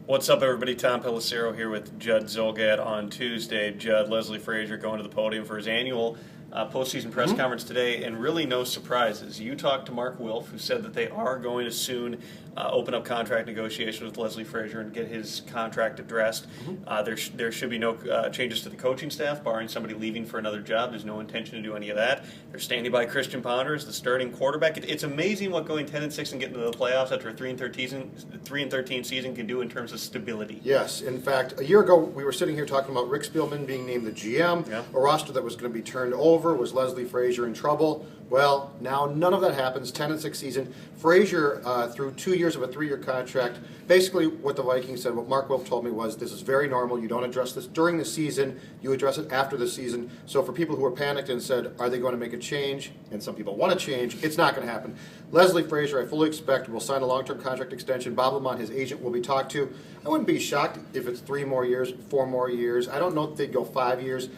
What's up, everybody? Tom Pelissero here with Judd Zulgad on Tuesday. Judd, Leslie Frazier going to the podium for his annual postseason press conference today, and really no surprises. You talked to Mark Wilf, who said that they are going to soon open up contract negotiations with Leslie Frazier and get his contract addressed. There should be no changes to the coaching staff, barring somebody leaving for another job. There's no intention to do any of that. They're standing by Christian Ponder as the starting quarterback. It's amazing what going 10-6 and getting to the playoffs after a 3-13 season can do in terms of stability. Yes, in fact, a year ago we were sitting here talking about Rick Spielman being named the GM, a roster that was going to be turned over. Was Leslie Frazier in trouble? Well, now none of that happens. 10-6 season. Frazier, through 2 years of a 3-year contract, basically what the Vikings said, what Mark Wilf told me was, this is very normal. You don't address this during the season. You address it after the season. So for people who were panicked and said, are they going to make a change? And some people want to change. It's not going to happen. Leslie Frazier, I fully expect, will sign a long-term contract extension. Bob Lamont, his agent, will be talked to. I wouldn't be shocked if it's 3 more years, 4 more years. I don't know if they'd go 5 years.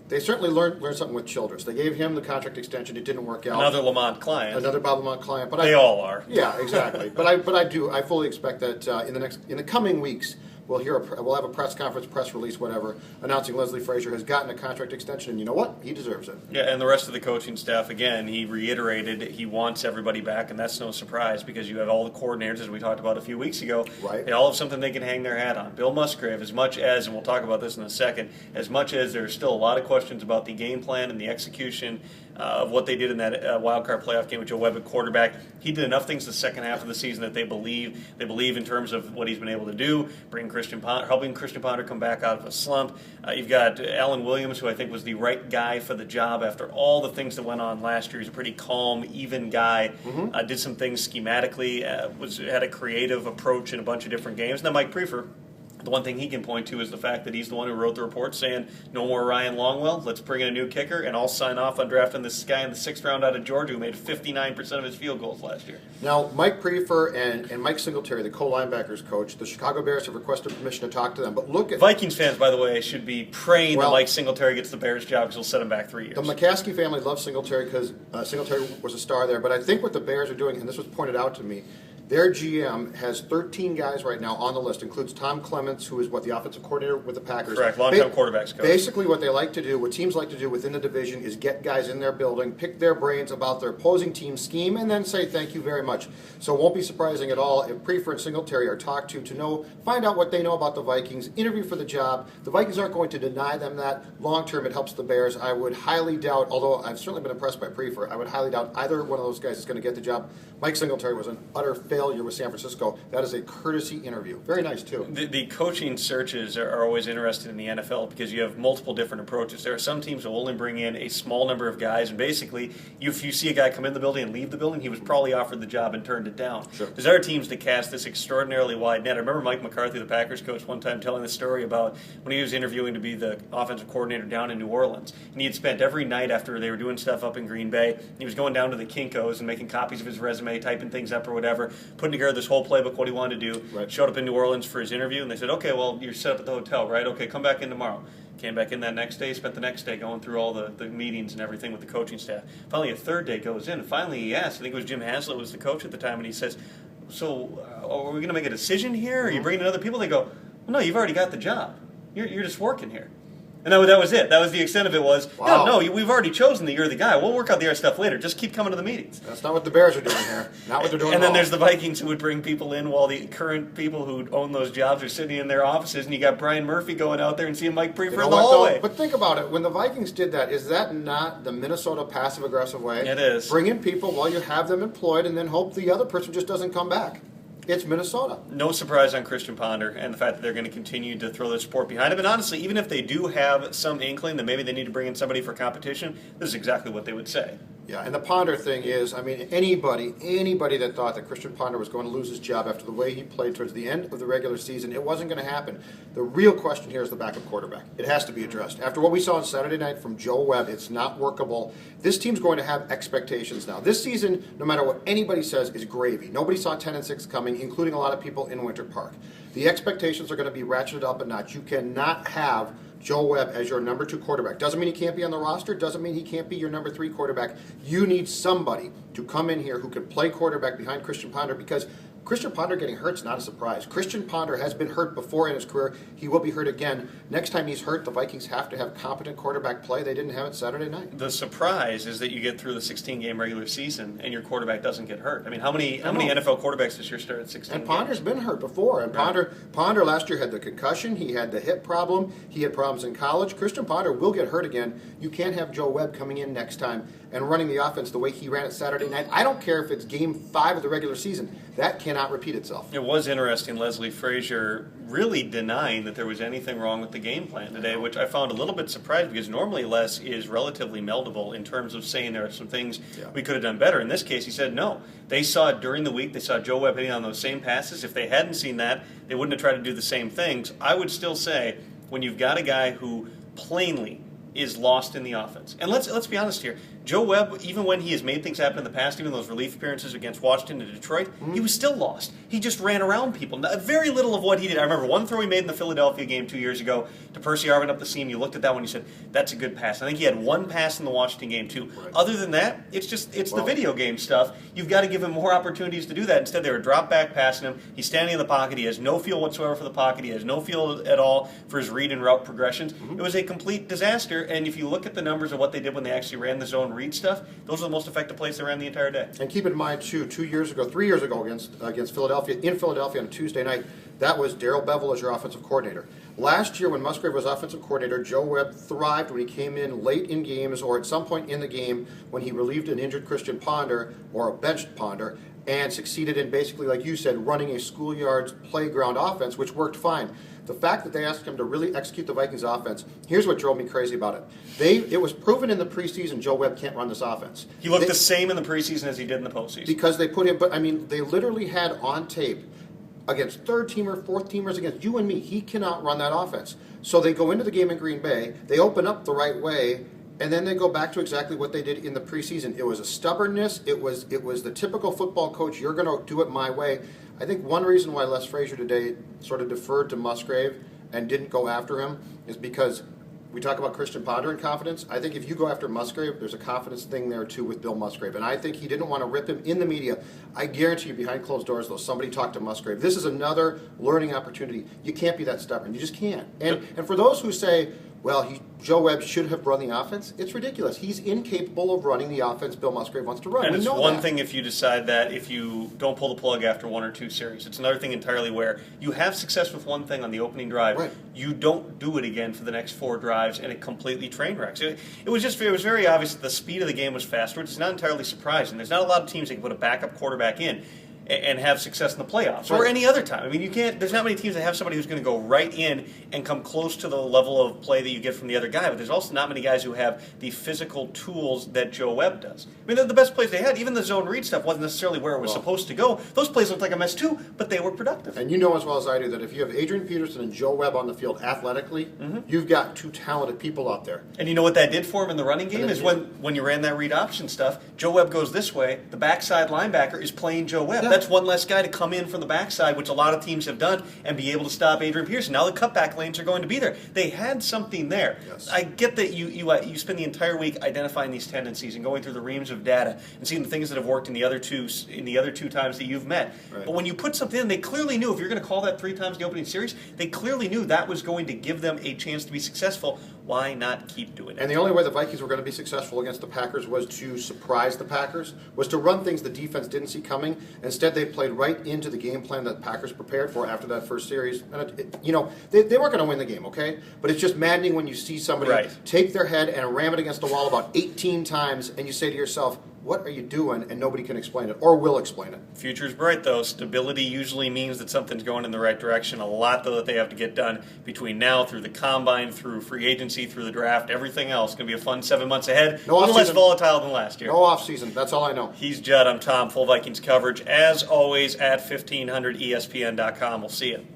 They certainly learned something with Childress. They gave him the contract extension. It didn't work out. Another Lamont client. Another Bob Lamont client. But they all are. Yeah, exactly. but I fully expect that in the coming weeks we'll have a press conference, press release, whatever, announcing Leslie Frazier has gotten a contract extension, and you know what? He deserves it. Yeah, and the rest of the coaching staff, again, he reiterated he wants everybody back, and that's no surprise because you have all the coordinators, as we talked about a few weeks ago. Right. They all have something they can hang their hat on. Bill Musgrave, as much as, and we'll talk about this in a second, as much as there's still a lot of questions about the game plan and the execution of what they did in that wild card playoff game with Joe Webb at quarterback, he did enough things the second half of the season that they believe in terms of what he's been able to do, helping Christian Ponder come back out of a slump. You've got Alan Williams, who I think was the right guy for the job after all the things that went on last year. He's a pretty calm, even guy. Did some things schematically, had a creative approach in a bunch of different games. And then Mike Priefer, the one thing he can point to is the fact that he's the one who wrote the report saying, no more Ryan Longwell, let's bring in a new kicker, and I'll sign off on drafting this guy in the 6th round out of Georgia who made 59% of his field goals last year. Now, Mike Priefer and Mike Singletary, the co-linebackers coach, the Chicago Bears have requested permission to talk to them. But look at Vikings fans, by the way, should be praying that Mike Singletary gets the Bears job because he'll set him back 3 years. The McCaskey family loves Singletary because Singletary was a star there. But I think what the Bears are doing, and this was pointed out to me, their GM has 13 guys right now on the list, includes Tom Clements, who is the offensive coordinator with the Packers. Correct, long-time quarterbacks coach. Basically what they like to do, what teams like to do within the division is get guys in their building, pick their brains about their opposing team's scheme, and then say thank you very much. So it won't be surprising at all if Priefer and Singletary are talked to find out what they know about the Vikings, interview for the job. The Vikings aren't going to deny them that. Long-term, it helps the Bears. I would highly doubt, although I've certainly been impressed by Priefer, I would highly doubt either one of those guys is going to get the job. Mike Singletary was an utter failure with San Francisco. That is a courtesy interview. Very nice, too. The coaching searches are always interested in the NFL because you have multiple different approaches. There are some teams that will only bring in a small number of guys, and basically, if you see a guy come in the building and leave the building, he was probably offered the job and turned it down. Sure. There's other teams that cast this extraordinarily wide net. I remember Mike McCarthy, the Packers coach, one time telling the story about when he was interviewing to be the offensive coordinator down in New Orleans, and he had spent every night after they were doing stuff up in Green Bay, he was going down to the Kinko's and making copies of his resume, typing things up or whatever, putting together this whole playbook, what he wanted to do. Right. Showed up in New Orleans for his interview, and they said, okay, well, you're set up at the hotel, right? Okay, come back in tomorrow. Came back in that next day, spent the next day going through all the meetings and everything with the coaching staff. Finally, a third day goes in, and finally he asked, I think it was Jim Haslett was the coach at the time, and he says, so are we going to make a decision here? Are you bringing in other people? They go, well, no, you've already got the job. You're just working here. And that was it. That was the extent of it was, wow. No, we've already chosen that you're the guy. We'll work out the other stuff later. Just keep coming to the meetings. That's not what the Bears are doing here. Not what they're doing And at then all. there's the Vikings who would bring people in while the current people who own those jobs are sitting in their offices, and you got Brian Murphy going out there and seeing Mike Priefer in the hallway. But think about it. When the Vikings did that, is that not the Minnesota passive-aggressive way? It is. Bring in people while you have them employed and then hope the other person just doesn't come back. It's Minnesota. No surprise on Christian Ponder and the fact that they're going to continue to throw their support behind him. And honestly, even if they do have some inkling that maybe they need to bring in somebody for competition, this is exactly what they would say. Yeah, and the Ponder thing is, I mean, anybody that thought that Christian Ponder was going to lose his job after the way he played towards the end of the regular season, it wasn't going to happen. The real question here is the backup quarterback. It has to be addressed. After what we saw on Saturday night from Joe Webb, it's not workable. This team's going to have expectations now. This season, no matter what anybody says, is gravy. Nobody saw 10-6 coming, including a lot of people in Winter Park. The expectations are going to be ratcheted up a notch. You cannot have Joe Webb as your number 2 quarterback. Doesn't mean he can't be on the roster. Doesn't mean he can't be your number 3 quarterback. You need somebody to come in here who can play quarterback behind Christian Ponder because Christian Ponder getting hurt is not a surprise. Christian Ponder has been hurt before in his career. He will be hurt again. Next time he's hurt, the Vikings have to have competent quarterback play. They didn't have it Saturday night. The surprise is that you get through the 16-game regular season and your quarterback doesn't get hurt. I mean, how many NFL quarterbacks this year started 16 And Ponder's games? been hurt before. And Right. Ponder last year had the concussion. He had the hip problem. He had problems in college. Christian Ponder will get hurt again. You can't have Joe Webb coming in next time and running the offense the way he ran it Saturday night. I don't care if it's game 5 of the regular season. That cannot repeat itself. It was interesting, Leslie Frazier really denying that there was anything wrong with the game plan today, which I found a little bit surprised because normally Les is relatively meldable in terms of saying there are some things we could have done better. In this case, he said no. They saw it during the week. They saw Joe Webb hitting on those same passes. If they hadn't seen that, they wouldn't have tried to do the same things. I would still say when you've got a guy who plainly is lost in the offense. And let's be honest here. Joe Webb, even when he has made things happen in the past, even those relief appearances against Washington and Detroit, he was still lost. He just ran around people. Very little of what he did. I remember one throw he made in the Philadelphia game 2 years ago to Percy Harvin up the seam. You looked at that one and you said, that's a good pass. I think he had one pass in the Washington game too. Right. Other than that, it's the video game stuff. You've got to give him more opportunities to do that. Instead, they were drop back passing him. He's standing in the pocket. He has no feel whatsoever for the pocket. He has no feel at all for his read and route progressions. It was a complete disaster. And if you look at the numbers of what they did when they actually ran the zone read stuff, those are the most effective plays they ran the entire day. And keep in mind, too, 3 years ago against Philadelphia, in Philadelphia on a Tuesday night, that was Darrell Bevell as your offensive coordinator. Last year when Musgrave was offensive coordinator, Joe Webb thrived when he came in late in games or at some point in the game when he relieved an injured Christian Ponder or a benched Ponder and succeeded in basically, like you said, running a schoolyard playground offense, which worked fine. The fact that they asked him to really execute the Vikings offense, here's what drove me crazy about it. It was proven in the preseason Joe Webb can't run this offense. He looked the same in the preseason as he did in the postseason. Because they put him, but I mean, they literally had on tape against third-teamer, fourth-teamers, against you and me, he cannot run that offense. So they go into the game in Green Bay, they open up the right way, and then they go back to exactly what they did in the preseason. It was a stubbornness. It was the typical football coach, you're going to do it my way. I think one reason why Les Frazier today sort of deferred to Musgrave and didn't go after him is because we talk about Christian Ponder and confidence. I think if you go after Musgrave, there's a confidence thing there too with Bill Musgrave. And I think he didn't want to rip him in the media. I guarantee you behind closed doors, though, somebody talked to Musgrave. This is another learning opportunity. You can't be that stubborn. You just can't. And for those who say, well, Joe Webb should have run the offense, it's ridiculous. He's incapable of running the offense Bill Musgrave wants to run. And we it's know one that. thing if you decide that if you don't pull the plug after 1 or 2 series. It's another thing entirely where you have success with one thing on the opening drive. Right. You don't do it again for the next 4 drives, and it completely train wrecks. It was very obvious that the speed of the game was faster, which is not entirely surprising. There's not a lot of teams that can put a backup quarterback in and have success in the playoffs or any other time. I mean, you can't. There's not many teams that have somebody who's going to go right in and come close to the level of play that you get from the other guy. But there's also not many guys who have the physical tools that Joe Webb does. I mean, they're the best plays they had. Even the zone read stuff wasn't necessarily where it was supposed to go. Those plays looked like a mess too, but they were productive. And you know as well as I do that if you have Adrian Peterson and Joe Webb on the field athletically, you've got 2 talented people out there. And you know what that did for him in the running game is when you ran that read option stuff, Joe Webb goes this way, the backside linebacker is playing Joe Webb. Yeah. That's one less guy to come in from the backside, which a lot of teams have done, and be able to stop Adrian Peterson. Now the cutback lanes are going to be there. They had something there. Yes. I get that you spend the entire week identifying these tendencies and going through the reams of data and seeing the things that have worked in the other two times that you've met. Right. But when you put something in, they clearly knew if you're going to call that 3 times in the opening series, they clearly knew that was going to give them a chance to be successful. Why not keep doing it? And the only way the Vikings were going to be successful against the Packers was to surprise the Packers, was to run things the defense didn't see coming. Instead, they played right into the game plan that the Packers prepared for after that first series. And they weren't going to win the game, okay? But it's just maddening when you see somebody take their head and ram it against the wall about 18 times, and you say to yourself, what are you doing? And nobody can explain it or will explain it. Future's bright, though. Stability usually means that something's going in the right direction. A lot, though, that they have to get done between now through the combine, through free agency, through the draft, everything else. Going to be a fun 7 months ahead. A little less volatile than last year. No offseason. That's all I know. He's Judd. I'm Tom. Full Vikings coverage, as always, at 1500ESPN.com. We'll see you.